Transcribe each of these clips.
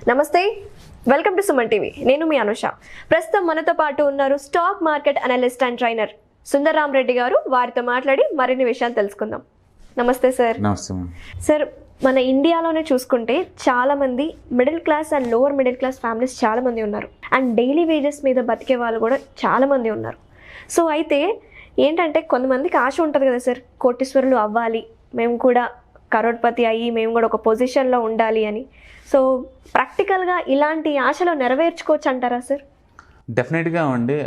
నమస్తే, welcome to Suman TV. నేను మీ అనుష. ప్రస్తుతం మనతో పాటు ఉన్నారు stock market analyst and trainer Sundarram Reddy గారు. వారితో మాట్లాడి మరిన్ని విషయాలు తెలుసుకుందాం. నమస్తే సార్. నమస్తే సార్, మన ఇండియాలోనే చూసుకుంటే చాలా మంది middle class and lower middle class families చాలా మంది ఉన్నారు. అండ్ డైలీ వేజెస్ మీద బతికే వాళ్ళు కూడా చాలా మంది ఉన్నారు. సో అయితే ఏంటంటే కొంతమందికి ఆశ ఉంటుంది కదా సార్, కోటీశ్వరులు అవ్వాలి, మేము కూడా కరోడ్పతి అయ్యి మేము కూడా ఒక పొజిషన్లో ఉండాలి అని. సో ప్రాక్టికల్గా ఇలాంటి ఆశలు నెరవేర్చుకోవచ్చు అంటారా సార్? డెఫినెట్గా అండి,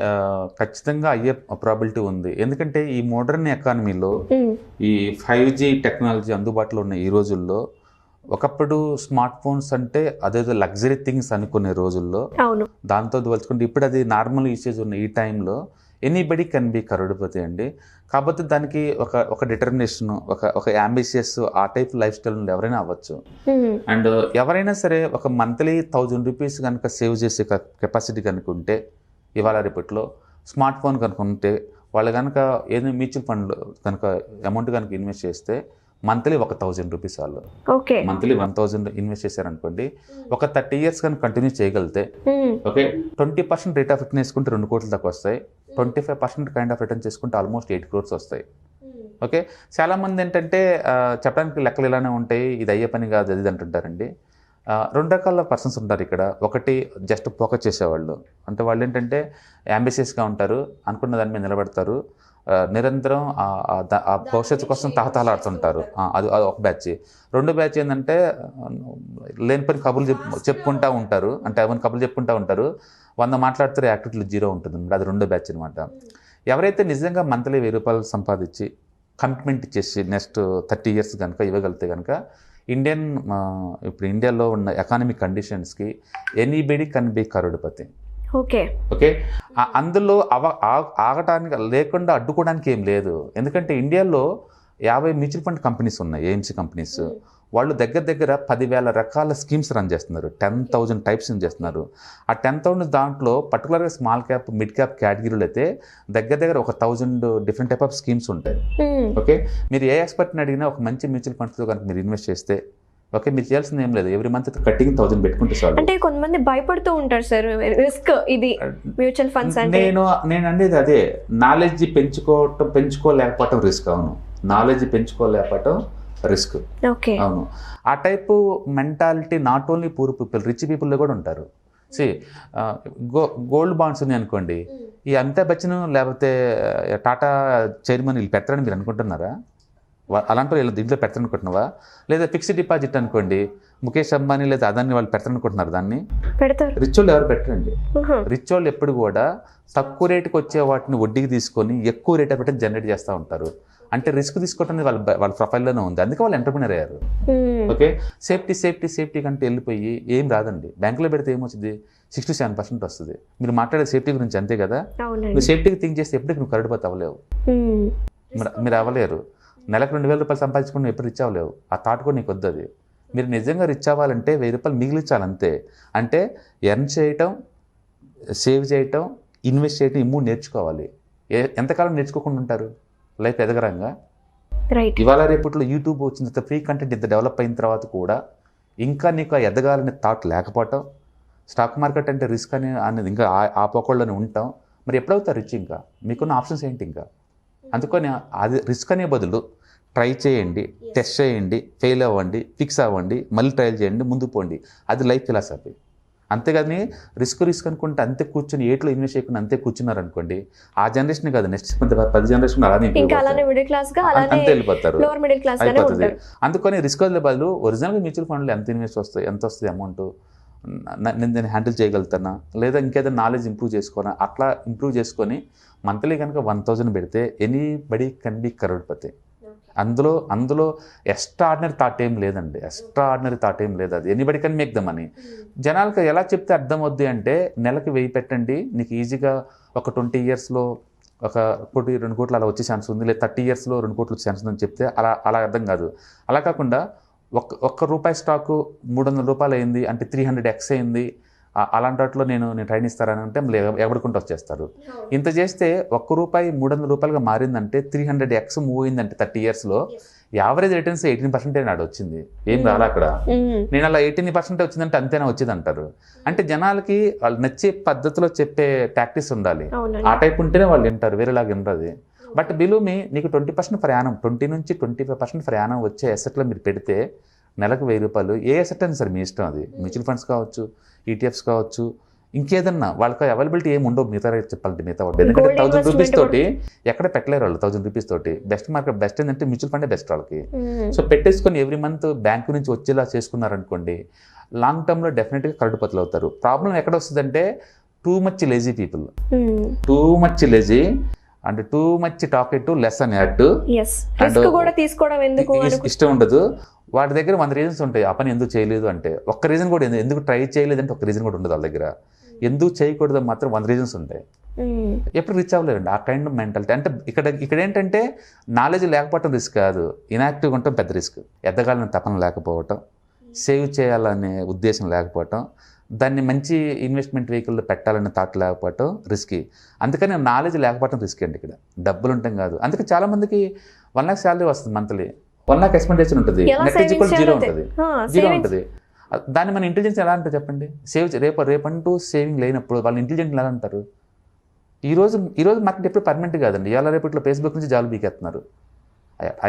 ఖచ్చితంగా అయ్యే ప్రాబిలిటీ ఉంది. ఎందుకంటే ఈ మోడర్న్ ఎకానమీలో ఈ 5G టెక్నాలజీ అందుబాటులో ఉన్న ఈ రోజుల్లో, ఒకప్పుడు స్మార్ట్ ఫోన్స్ అంటే అదేదో లగ్జరీ థింగ్స్ అనుకునే రోజుల్లో దాంతో పోల్చుకుంటే ఇప్పుడు అది నార్మల్ యూసేజ్ ఉన్న ఈ టైంలో ఎనీబడి కెన్ బి కరోడ్పతి అండి. కాకపోతే దానికి ఒక డిటర్మినేషన్, ఒక అంబిషియస్ ఆ టైప్ లైఫ్ స్టైల్ నుండి ఎవరైనా అవ్వచ్చు. అండ్ ఎవరైనా సరే ఒక మంత్లీ 1000 రూపీస్ కనుక సేవ్ చేసే కెపాసిటీ కనుక ఉంటే, ఇవాళ రేపట్లో స్మార్ట్ ఫోన్ కనుక ఉంటే, వాళ్ళు కనుక ఏదైనా మ్యూచువల్ ఫండ్ కనుక అమౌంట్ కనుక ఇన్వెస్ట్ చేస్తే మంత్లీ 1000 రూపీస్ వాళ్ళు మంత్లీ 1000 ఇన్వెస్ట్ చేశారనుకోండి, ఒక 30 years కనుక కంటిన్యూ చేయగలిగితే, ఓకే 20% రేట్ ఆఫ్ రిటర్న్ వేసుకుంటే 2 కోట్ల దాకా వస్తాయి. 25% కైండ్ ఆఫ్ రిటర్న్ చేసుకుంటే ఆల్మోస్ట్ 8 crores వస్తాయి. ఓకే, చాలామంది ఏంటంటే చెప్పడానికి లెక్కలు ఇలానే ఉంటాయి, ఇది అయ్యే పని కాదు అది అంటుంటారండి. 2 రకాల పర్సన్స్ ఉంటారు ఇక్కడ. ఒకటి జస్ట్ ఫోకస్ చేసేవాళ్ళు, అంటే వాళ్ళు ఏంటంటే అంబిషియస్గా ఉంటారు, అనుకున్న దాని మీద నిలబడతారు, నిరంతరం ఆ భవిష్యత్తు కోసం తహతహలాడుతుంటారు. అది ఒక బ్యాచ్. 2 బ్యాచ్ ఏంటంటే లేని పని కబుర్లు చెప్పుకుంటూ ఉంటారు, అంటే అవన్నీ కబుర్లు చెప్పుకుంటూ ఉంటారు, 100 మాట్లాడుతారు, యాక్టివిటీలు 0 ఉంటుంది. అది 2 బ్యాచ్ అనమాట. ఎవరైతే నిజంగా మంత్లీ 1000 రూపాయలు సంపాదించి కమిట్మెంట్ ఇచ్చేసి నెక్స్ట్ 30 years కనుక ఇవ్వగలిగితే కనుక, ఇప్పుడు ఇండియాలో ఉన్న ఎకానమిక్ కండిషన్స్కి anybody can be crorepati. Okay, అందులో ఆగటానికి లేకుండా అడ్డుకోవడానికి ఏం లేదు. ఎందుకంటే ఇండియాలో 50 మ్యూచువల్ ఫండ్ కంపెనీస్ ఉన్నాయి, ఏఎంసీ కంపెనీస్. వాళ్ళు దగ్గర 10,000 రకాల స్కీమ్స్ రన్ చేస్తున్నారు, 10,000 టైప్స్ చేస్తున్నారు. ఆ 10,000 దాంట్లో పర్టికులర్గా స్మాల్ క్యాప్, మిడ్ క్యాప్ కేటగిరీలు అయితే దగ్గర 1,000 డిఫరెంట్ టైప్ ఆఫ్ స్కీమ్స్ ఉంటాయి. ఓకే, మీరు ఏ ఎక్స్పర్ట్ని అడిగినా ఒక మంచి మ్యూచువల్ ఫండ్స్లో కనుక మీరు ఇన్వెస్ట్ చేస్తే, ఓకే, మీరు చేయాల్సింది ఏం లేదు, ఎవ్రీ మంత్ కట్టింగ్ 1000 పెట్టుకుంటే చాలు. అంటే కొంతమంది భయపడుతూ ఉంటారు సార్, రిస్క్ ఇది మ్యూచువల్ ఫండ్స్ అంటే. నేను అనేది అదే, నాలెడ్జ్ పెంచుకోలేకపోవటం రిస్క్. అవును, నాలెడ్జ్ పెంచుకోలేకపోవటం రిస్క్. అవును, ఆ type mentality not only poor people, rich పీపుల్లో కూడా ఉంటారు. గోల్డ్ బాండ్స్ ఉన్నాయి అనుకోండి, ఈ అమితాబ్ బచ్చన్ లేకపోతే టాటా చైర్మన్ వీళ్ళు పెడతారని మీరు అనుకుంటున్నారా? అలాంటి వీళ్ళు దీంట్లో పెడతారనుకుంటున్నావా? లేదా ఫిక్స్డ్ డిపాజిట్ అనుకోండి, ముఖేష్ అంబానీ లేదా అదాన్ని వాళ్ళు పెడతారనుకుంటున్నారు, దాన్ని రిచ్ వాళ్ళు ఎవరు పెట్టరండి. రిచ్ వాళ్ళు ఎప్పుడు కూడా తక్కువ రేటుకి వచ్చే వాటిని వడ్డీకి తీసుకొని ఎక్కువ రేట్ పెట్టని జనరేట్ చేస్తూ ఉంటారు. అంటే రిస్క్ తీసుకోవటం వాళ్ళ ప్రొఫైల్లోనే ఉంది, అందుకే వాళ్ళు ఎంటర్ప్రినర్ అయ్యారు. ఓకే, సేఫ్టీ కంటే వెళ్ళిపోయి ఏం రాదండి. బ్యాంకులో పెడితే ఏమొచ్చింది, 6 to 7% వస్తుంది. మీరు మాట్లాడే సేఫ్టీ గురించి అంతే కదా. నువ్వు సేఫ్టీకి థింక్ చేస్తే ఎప్పటికి నువ్వు కరోడ్పతి అవ్వలేవు, మీరు అవ్వలేరు. నెలకు 2,000 రూపాయలు సంపాదించుకుని ఎప్పుడు రిచ్ అవ్వలేవు. ఆ థాట్ కూడా నీకు వద్దు. అది మీరు నిజంగా రిచ్ అవ్వాలంటే 1000 రూపాయలు మిగిలించాలి అంతే. అంటే ఎర్న్ చేయటం, సేవ్ చేయటం, ఇన్వెస్ట్ చేయటం, ఈ 3 నేర్చుకోవాలి. ఎంతకాలం నేర్చుకోకుండా ఉంటారు లైఫ్ ఎదగరంగా? ఇవాళ రేపట్లో యూట్యూబ్ వచ్చిన తర్వాత, ఫ్రీ కంటెంట్ ఇంత డెవలప్ అయిన తర్వాత కూడా ఇంకా నీకు ఎదగాలనే థాట్ లేకపోవటం, స్టాక్ మార్కెట్ అంటే రిస్క్ అనేది ఇంకా ఆ పోకళ్ళలోనే ఉంటాం. మరి ఎప్పుడవుతారు రిచ్? ఇంకా మీకున్న ఆప్షన్స్ ఏంటి? ఇంకా అందుకని అది రిస్క్ అనే బదులు ట్రై చేయండి, టెస్ట్ చేయండి, ఫెయిల్ అవ్వండి, ఫిక్స్ అవ్వండి, మళ్ళీ ట్రయల్ చేయండి, ముందు పోండి. అది లైఫ్ ఫిలాసఫీ. అంతేగాని రిస్క్ అనుకుంటే అంతే కూర్చొని ఏట్లో ఇన్వెస్ట్ చేయకుండా అంతే కూర్చున్నారు అనుకోండి, ఆ జనరేషన్ కాదు, నెక్స్ట్ 10 జనరేషన్ అలానే అంతే వెళ్ళిపోతారు, అయిపోతుంది. అందుకని రిస్క్ బదులు ఒరిజినల్గా మ్యూచువల్ ఫండ్లో ఎంత వస్తుంది అమౌంట్, నేను దాన్ని హ్యాండిల్ చేయగలుగుతానా, లేదా ఇంకేదైనా నాలెడ్జ్ ఇంప్రూవ్ చేసుకొని మంత్లీ కనుక 1000 పెడితే ఎనీబడి కెన్ బి కరోడ్పతి. అందులో ఎక్స్ట్రాడినరీ థాట్ ఏం లేదండి, అది anybody can make the money. జనాలకు ఎలా చెప్తే అర్థం అవుద్ది అంటే, నెలకి 1000 పెట్టండి, నీకు ఈజీగా ఒక 20 yearsలో 1 కోటి 2 కోట్లు అలా వచ్చే ఛాన్స్ ఉంది, లేదా 30 yearsలో 2 కోట్లు వచ్చే ఛాన్స్ ఉందని చెప్తే అలా అర్థం కాదు. అలా కాకుండా ఒక్క రూపాయి స్టాకు 300 రూపాయలు అయింది అంటే 300x అయింది, అలాంటి వాటిలో నేను ట్రైన్ ఇస్తారని అంటే ఎవడుకుంటూ వచ్చేస్తారు. ఇంత చేస్తే 1 రూపాయి 300 రూపాయలుగా మారిందంటే 300x మూవ్ అయిందంటే 30 yearsలో యావరేజ్ రిటర్న్స్ 18% నాడు వచ్చింది, ఏం రాలా అక్కడ. నేను అలా 18% వచ్చిందంటే అంతేనా వచ్చేది అంటారు. అంటే జనాలకి వాళ్ళు నచ్చే పద్ధతిలో చెప్పే ప్రాక్టీస్ ఉండాలి. ఆ టైప్ ఉంటేనే వాళ్ళు వింటారు, వేరేలాగా వినరు. బట్ బిలో మీ నీకు 20% ప్రయాణం, 20 నుంచి 25% ప్రయాణం వచ్చే అసెట్లో మీరు పెడితే నెలకు 1000 రూపాయలు. ఏ అసెట్ అయినా సరే మీ ఇష్టం, అది మ్యూచువల్ ఫండ్స్ కావచ్చు, ఈటీఎఫ్స్ కావచ్చు, ఇంకేదన్నా. వాళ్ళకి అవైలబిలిటీ ఏమి ఉండవు మిగతా రేట్ చెప్పాలంటే మిగతా వాళ్ళు. ఎందుకంటే 1000 రూపీస్ తోటి ఎక్కడ పెట్టలేరు వాళ్ళు. 1000 రూపీస్ తోటి బెస్ట్ మార్కెట్, బెస్ట్ ఏంటంటే మ్యూచువల్ ఫండే బెస్ట్ వాళ్ళకి. సో పెట్టేసుకొని ఎవ్రీ మంత్ బ్యాంకు నుంచి వచ్చేలా చేసుకున్నారనుకోండి, లాంగ్ టర్మ్లో డెఫినెట్గా కరడుపతులు అవుతారు. ప్రాబ్లం ఎక్కడ వస్తుందంటే too much lazy people, too much lazy and too much టాకెట్ లెస్ అని యాడ్, ఇష్టం ఉండదు. వాటి దగ్గర 100 రీజన్స్ ఉంటాయి ఆ పని ఎందుకు చేయలేదు అంటే. ఒక్క రీజన్ కూడా ఎందుకు ట్రై చేయలేదు అంటే ఒక రీజన్ కూడా ఉండదు వాళ్ళ దగ్గర. ఎందుకు చేయకూడదు మాత్రం 100 రీజన్స్ ఉంటాయి. ఎప్పుడు రీచ్ అవ్వలేదండి ఆ కైండ్ ఆఫ్ మెంటాలిటీ. అంటే ఇక్కడ ఏంటంటే నాలెడ్జ్ లేకపోవటం రిస్క్ కాదు, ఇన్యాక్టివ్గా ఉండటం పెద్ద రిస్క్. ఎదగాలని తపన లేకపోవటం, సేవ్ చేయాలనే ఉద్దేశం లేకపోవటం, దాన్ని మంచి ఇన్వెస్ట్మెంట్ వెహికల్లో పెట్టాలనే థాట్ లేకపోవటం రిస్కీ. అందుకని నాలెడ్జ్ లేకపోవటం రిస్క్ అండి. ఇక్కడ డబ్బులు ఉంటాం కాదు. అందుకే చాలామందికి 1 lakh శాలరీ వస్తుంది, మంత్లీ 1 lakh ఎక్స్పెండిచర్ ఉంటుంది, నెట్ జీరో ఉంటుంది, జీరో ఉంటుంది. దాన్ని మన ఇంటెలిజెన్స్ ఎలా అంటే చెప్పండి, రేపంటూ సేవింగ్ లేనప్పుడు వాళ్ళు ఇంటెలిజెంట్ ఎలా అంటారు? ఈ రోజు మార్కెట్ ఎప్పుడు పర్మనెంట్ కాదండి. ఇవాళ రేపట్లో ఫేస్బుక్ నుంచి జాబ్ బీకేస్తున్నారు.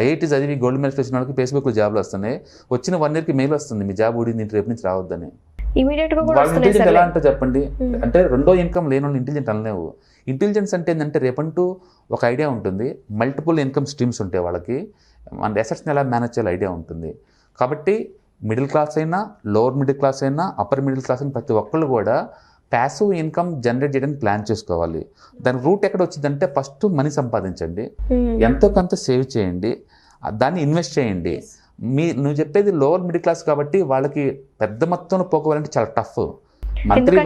ఐఐటీ చదివి గోల్డ్ మెడల్స్ వచ్చిన వాళ్ళకి ఫేస్బుక్లో జాబ్లు వస్తున్నాయి. వచ్చిన 1 yearకి మెయిల్ వస్తుంది, మీ జాబ్ ఊడింది, రేపు నుంచి రావద్దని. వాళ్ళ ఇంటెలిజెంట్ ఎలా అంటే చెప్పండి. అంటే రెండో ఇన్కమ్ లేని వాళ్ళు ఇంటెలిజెంట్ అనలేవు. ఇంటెలిజెన్స్ అంటే ఏంటంటే రేపంటూ ఒక ఐడియా ఉంటుంది, మల్టిపుల్ ఇన్కమ్ స్ట్రీమ్స్ ఉంటాయి వాళ్ళకి, మన అసెట్స్ని ఎలా మేనేజ్ చేయాలి ఐడియా ఉంటుంది. కాబట్టి మిడిల్ క్లాస్ అయినా, లోవర్ మిడిల్ క్లాస్ అయినా, అప్పర్ మిడిల్ క్లాస్ అయినా ప్రతి ఒక్కళ్ళు కూడా ప్యాసివ్ ఇన్కమ్ జనరేట్ చేయడానికి ప్లాన్ చేసుకోవాలి. దాని రూట్ ఎక్కడ వచ్చిందంటే ఫస్ట్ మనీ సంపాదించండి, ఎంతో కొంత సేవ్ చేయండి, దాన్ని ఇన్వెస్ట్ చేయండి. నువ్వు చెప్పేది లోవర్ మిడిల్ క్లాస్ కాబట్టి వాళ్ళకి పెద్ద మొత్తంలో పోకోవాలంటే చాలా టఫ్. మంత్లీ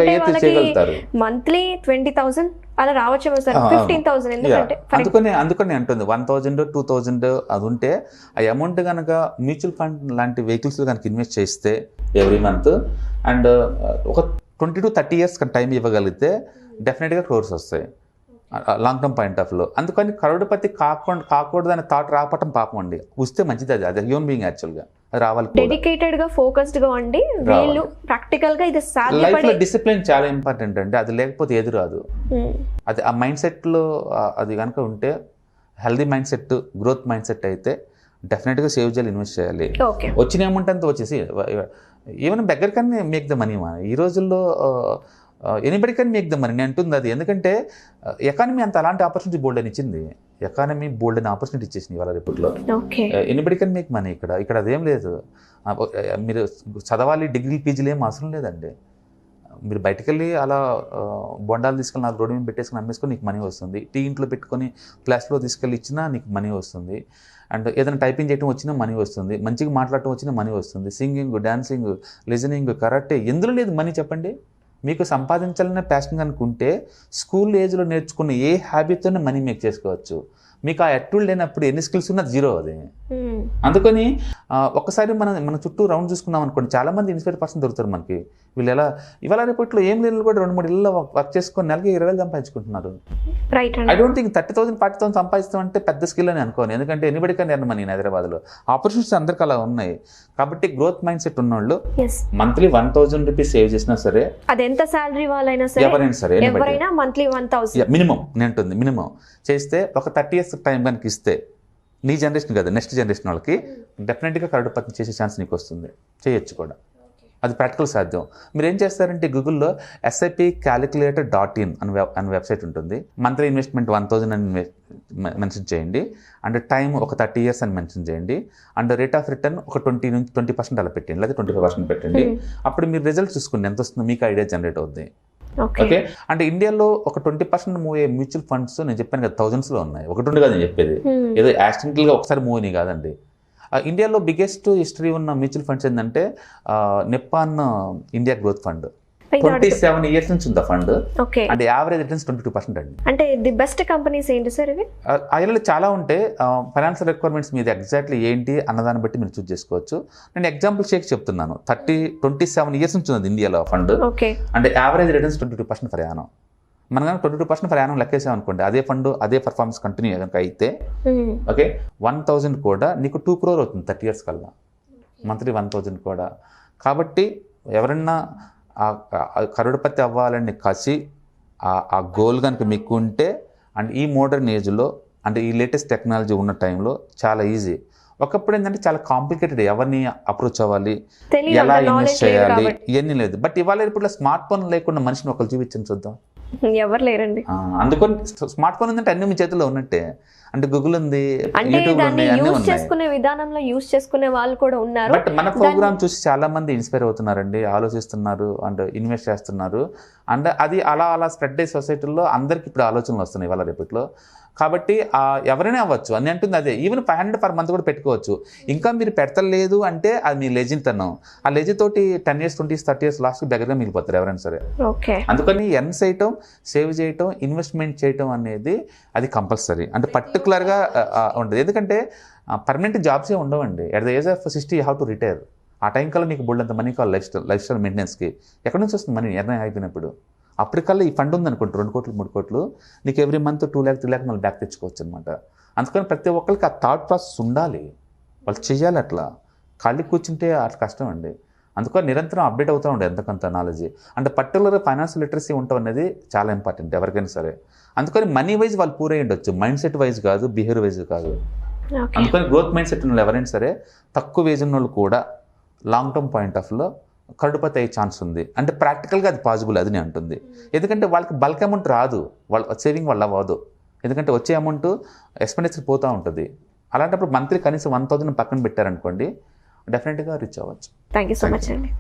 చేయగలుగుతారు, మంత్లీ 20,000 అలా రావచ్చు సార్, 15,000. అందుకని అంటుంది 1,000 2,000 అది ఉంటే ఆ అమౌంట్ కనుక మ్యూచువల్ ఫండ్ లాంటి వెహికల్స్ కనుక ఇన్వెస్ట్ చేస్తే ఎవ్రీ మంత్ అండ్ ఒక 20 to 30 years టైం ఇవ్వగలిగితే డెఫినెట్గా క్రోర్స్ వస్తాయి లాంగ్ టర్మ్ పాయింట్ ఆఫ్ లో. అందుకని కరోడుపతి కాకూడదు అనే థాట్ రావటం పాపం అండి. వస్తే మంచిది, అది హ్యూమన్ బీయింగ్ యాక్చువల్గా అది రావాలి. డెడికేటెడ్ గా ఫోకస్డ్ గా ఉండి వీళ్ళు ప్రాక్టికల్ గా ఇది లైఫ్ లో డిసిప్లిన్ చాలా ఇంపార్టెంట్ అండి. అది లేకపోతే ఏది రాదు. అది ఆ మైండ్ సెట్ లో అది కనుక ఉంటే, healthy mind set, growth mind set అయితే డెఫినెట్గా సేవ్ చేయాలి, ఇన్వెస్ట్ చేయాలి. వచ్చిన అమౌంట్ అంతా వచ్చేసి ఈవెన్ బెగ్గర్ కన్నా మేక్ ద మనీ. ఈ రోజుల్లో anybody can make the money నేను అంటుంది అది. ఎందుకంటే ఎకానమీ అంత అలాంటి ఆపర్చునిటీ బోల్డ్ అని ఇచ్చింది. ఎకానమీ బోల్డ్ అని ఆపర్చునిటీ ఇచ్చేసింది ఇవాళ రేపట్లో. Anybody can make money. ఇక్కడ అదేం లేదు. మీరు చదవాలి, డిగ్రీ పీజీలు ఏం అవసరం లేదండి. మీరు బయటకు వెళ్ళి అలా బొండాలు తీసుకెళ్ళి 4 రోడ్డు మీద పెట్టేసుకుని అమ్మేసుకొని నీకు మనీ వస్తుంది. టీ ఇంట్లో పెట్టుకొని ఫ్లాష్లో తీసుకెళ్ళి ఇచ్చినా నీకు మనీ వస్తుంది. అండ్ ఏదైనా టైపింగ్ చేయడం వచ్చినా మనీ వస్తుంది, మంచిగా మాట్లాడటం వచ్చినా మనీ వస్తుంది. సింగింగ్, డాన్సింగ్, లిజనింగ్, కరాటే, ఎందులో లేదు మనీ చెప్పండి. మీకు సంపాదించాలనే ప్యాషన్ అనుకుంటే స్కూల్ ఏజ్లో నేర్చుకున్న ఏ హ్యాబిట్తోనే మనీ మేక్ చేసుకోవచ్చు. మీకు ఆ యాక్టివ్ లేనప్పుడు ఎన్ని స్కిల్స్ ఉన్నా జీరో అది. అందుకని ఒక్కసారి మన చుట్టూ రౌండ్ చూసుకున్నాం అనుకోండి, చాలా మంది ఇన్స్పైర్ పర్సన్ దొరుకుతారు మనకి. వీళ్ళు ఎలా ఇవాళ రేపట్లో ఏం లేని కూడా 2-3 ఇళ్ళలో వర్క్ చేసుకొని నెలకి 20,000 సంపాదించుకుంటున్నారు. ఐ డోంట్ థింక్ 30,000 40,000 సంపాదిస్తాం అంటే పెద్ద స్కిల్ అని అనుకోను. ఎందుకంటే ఎనిబడి కానీ ఎర్న్ మనీ హైదరాబాద్లో ఆపర్చునిటీస్ అందరికీ అలా ఉన్నాయి. కాబట్టి గ్రోత్ మైండ్ సెట్ ఉన్నోళ్ళు మంత్లీ 1,000 రూపీస్ సేవ్ చేసినా సరే, అది ఎంత సాలరీ వాళ్ళైనా సరే, ఎవరైనా సరే, ఎవరైనా మంత్లీ 1,000 మినిమం నేను మినిమం చేస్తే ఒక 30 years టైం కనుక ఇస్తే, నీ జనరేషన్ కదా నెక్స్ట్ జనరేషన్ వాళ్ళకి డెఫినెట్గా కరోడుపతి చేసే ఛాన్స్ నీకు వస్తుంది. చేయొచ్చు కూడా, అది ప్రాక్టికల్ సాధ్యం. మీరు ఏం చేస్తారంటే గూగుల్లో SIPcalculator.in అని వెబ్సైట్ ఉంటుంది. మంత్లీ ఇన్వెస్ట్మెంట్ 1,000 అని మెన్షన్ చేయండి. అండ్ టైం ఒక 30 years అని మెన్షన్ చేయండి. అండ్ రేట్ ఆఫ్ రిటర్న్ ఒక 20% అలా పెట్టండి, లేదా 25% పెట్టండి. అప్పుడు మీరు రిజల్ట్ చూసుకోండి ఎంత వస్తుందో, మీకు ఐడియా జనరేట్ అవుతుంది. ఓకే. అంటే ఇండియాలో ఒక 20% మూవ్ అయ్యే మ్యూచువల్ ఫండ్స్ నేను చెప్పాను కదా, thousands లో ఉన్నాయి. ఒకటి కాదు నేను చెప్పేది, ఏదో యాక్సిడెంటల్గా ఒకసారి మూవ్ అయినాయి కాదండి. ఇండియాలో బిగ్గెస్ట్ హిస్టరీ ఉన్న మ్యూచువల్ ఫండ్స్ ఏంటంటే Nippon India growth fund. 27 years నుంచి ఉంది ఫండ్. అంటే యావరేజ్ రిటర్న్స్ 22% అండి. అంటే ది బెస్ట్ కంపెనీస్ ఏంటి సార్ ఇవి? ఐలో చాలా ఉంటాయి. ఫైనాన్షియల్ రిక్వైర్మెంట్స్ మీద ఎగ్జాక్ట్లీ ఏంటి అన్నదాన్ని బట్టి మీరు చూస్ చేసుకోవచ్చు. నేను ఎగ్జాంపుల్ షేక్ చెప్తున్నాను. 27 years నుంచి ఉంది ఇండియాలో ఫండ్. అంటే యావరేజ్ రిటర్న్స్ 22% ప్రయాణం. మనం కనుక 22% ఫర్ యానం లెక్కేసాం అనుకోండి, అదే ఫండ్ అదే పర్ఫార్మెన్స్ కంటిన్యూ కనుక అయితే ఓకే 1,000 కూడా నీకు 2 crore అవుతుంది 30 years కల్లా, మంత్లీ 1,000 కూడా. కాబట్టి ఎవరన్నా కరోడ్పతి అవ్వాలని కసి ఆ గోల్ కనుక మీకు ఉంటే అండ్ ఈ మోడర్న్ ఏజ్లో అంటే ఈ లేటెస్ట్ టెక్నాలజీ ఉన్న టైంలో చాలా ఈజీ. ఒకప్పుడు ఏంటంటే చాలా కాంప్లికేటెడ్, ఎవరిని అప్రోచ్ అవ్వాలి, ఎలా ఇన్వెస్ట్ చేయాలి, ఇవన్నీ లేదు. బట్ ఇవాళ ఇప్పుడు స్మార్ట్ ఫోన్ లేకుండా మనిషిని ఒకరు చూపించండి చూద్దాం, ఎవరు లేరండి. అందుకని స్మార్ట్ ఫోన్ ఉందంటే అన్ని మీ చేతిలో ఉన్నట్టే. అంటే గూగుల్ ఉంది, అంటే దాన్ని యూజ్ చేసుకునే విధానంలో యూజ్ చేసుకునే వాళ్ళు కూడా ఉన్నారు. బట్ మన ప్రోగ్రామ్ చూసి చాలా మంది ఇన్స్పైర్ అవుతున్నారండి, ఆలోచిస్తున్నారు అండ్ ఇన్వెస్ట్ చేస్తున్నారు. అండ్ అది అలా స్ప్రెడ్ అయ్యే సొసైటీలో అందరికి ఇప్పుడు ఆలోచనలు వస్తున్నాయి ఇవాళ రేపట్లో. కాబట్టి ఎవరైనా అవ్వచ్చు అని అంటుంది అదే. ఈవెన్ 500 per month కూడా పెట్టుకోవచ్చు. ఇంకా మీరు పెడతలేదు అంటే అది మీ లెజితనం. ఆ లెజితోటి 10 years 20 years 30 years లాస్ట్ బెగర్గా మిగిలిపోతారు ఎవరైనా సరే. అందుకని ఎర్న్ చేయటం, సేవ్ చేయటం, ఇన్వెస్ట్మెంట్ చేయటం అనేది అది కంపల్సరీ. అంటే పర్టికులర్గా ఉండదు, ఎందుకంటే పర్మనెంట్ జాబ్సే ఉండవండి. At the age of 60 you have to retire. ఆ టైం కల్లా నీకు బోల్డ్ అంత మనీ కావాలి లైఫ్ స్టైల్ మెయింటెనెన్స్కి. ఎక్కడి నుంచి వస్తుంది మనీ ఎర్న్ అయిపోయినప్పుడు? అప్పటికల్లా ఈ ఫండ్ ఉందనుకోండి 2 కోట్లు 3 కోట్లు, నీకు ఎవ్రీ మంత్ 2 lakh 3 lakh మళ్ళీ బ్యాక్ తెచ్చుకోవచ్చు అనమాట. అందుకని ప్రతి ఒక్కరికి ఆ థాట్ ప్రాసెస్ ఉండాలి, వాళ్ళు చేయాలి. అట్లా ఖాళీ కూర్చుంటే అట్లా కష్టం అండి. అందుకని నిరంతరం అప్డేట్ అవుతూ ఉండే ఎంతకంత నాలెడ్జ్. అంటే పర్టికులర్గా ఫైనాన్షియల్ లిటరసీ ఉండటం అనేది చాలా ఇంపార్టెంట్ ఎవరికైనా సరే. అందుకని మనీ వైజ్ వాళ్ళు పూరై ఉండొచ్చు, మైండ్ సెట్ వైజ్ కాదు, బిహేవియర్ వైజ్ కాదు. అందుకని గ్రోత్ మైండ్ సెట్ ఉన్న వాళ్ళు ఎవరైనా సరే తక్కువ ఏజ్ ఉన్న వాళ్ళు కూడా లాంగ్ టర్మ్ పాయింట్ ఆఫ్ లో కరోడ్పతి అయ్యే ఛాన్స్ ఉంది. అంటే ప్రాక్టికల్గా అది పాసిబుల్ అది నేను అంటుంది. ఎందుకంటే వాళ్ళకి బల్క్ అమౌంట్ రాదు, వాళ్ళ సేవింగ్ వల్ల అవ్వదు. ఎందుకంటే వచ్చే అమౌంట్ ఎక్స్పెండిచర్ పోతూ ఉంటుంది. అలాంటప్పుడు మంత్లీ కనీసం 1,000 పక్కన పెట్టారనుకోండి, డెఫినెట్గా రీచ్ అవ్వచ్చు. థ్యాంక్ యూ సో మచ్ అండి.